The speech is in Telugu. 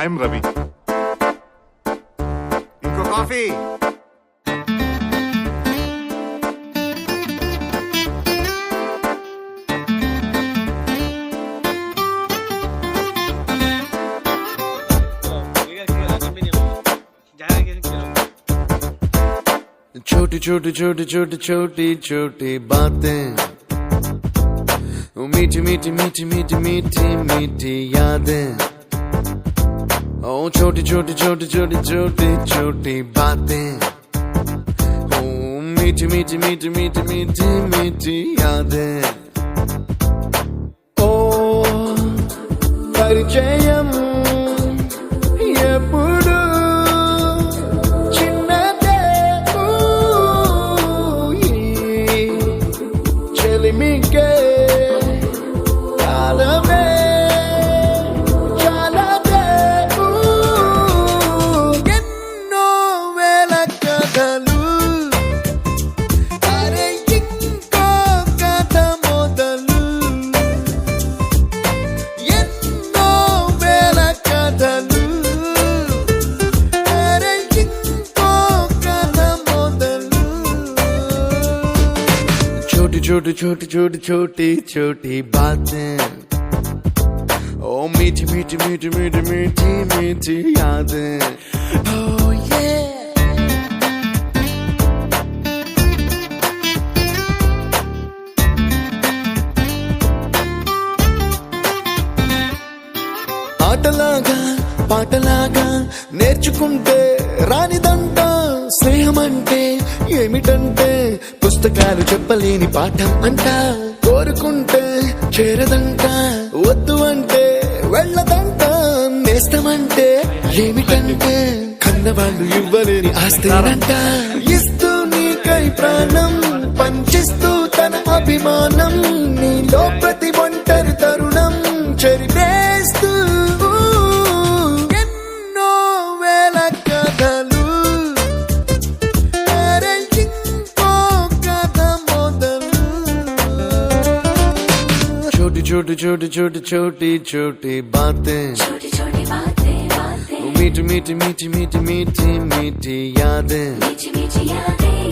ఐఎమ్ రవి. ఇంకో కాఫీ. छोटी छोटी छोटी छोटी छोटी छोटी बातें, मीठी मीठी मीठी मीठी मीठी मीठी यादें. ओ छोटी छोटी छोटी छोटी छोटी छोटी बातें, ओ मीठी मीठी मीठी मीठी मीठी मीठी यादें. ओ परिचयम ఎప్పుడు చిన్నదే, చెలిమికే కాలమే చాలదే. ఎన్నో వేల కథలు, అరే ఇంకో కథ మొదలు. ఎన్నో వేల కథలు, అరే ఇంకో కథ మొదలు. छोटी छोटी छोटी छोटी छोटी छोटी बातें, ओ मीठी मीठी मीठी मीठी मीठी मीठी यादें. Oh yeah. ఆటలాగా పాటలాగా నేర్చుకుంటే రానిదంట స్నేహం అంటే ఏమిటంటే, పుస్తకాలు చెప్పలేని పాఠం అంట. కోరుకుంటే చేరదంట, వద్దు అంటే వెళ్ళదంట. నేస్తమంటే ఏమిటంటే కన్నవాళ్ళు ఇవ్వలేని ఆస్తేనంట. ఇస్తూ నీకై ప్రాణం పంచిస్తూ తన అభిమానం, నీలో ప్రతి ఒంటరి తరుణం చెరిపేస్తూ. ఎన్నో వేల కథలు, అరే ఇంకో కథ మొదలు. छोटी छोटी छोटी छोटी छोटी छोटी बातें, छोटी छोटी बातें, मीठी मीठी मीठी मीठी मीठी मीठी यादें. मीठी मीठी यादें.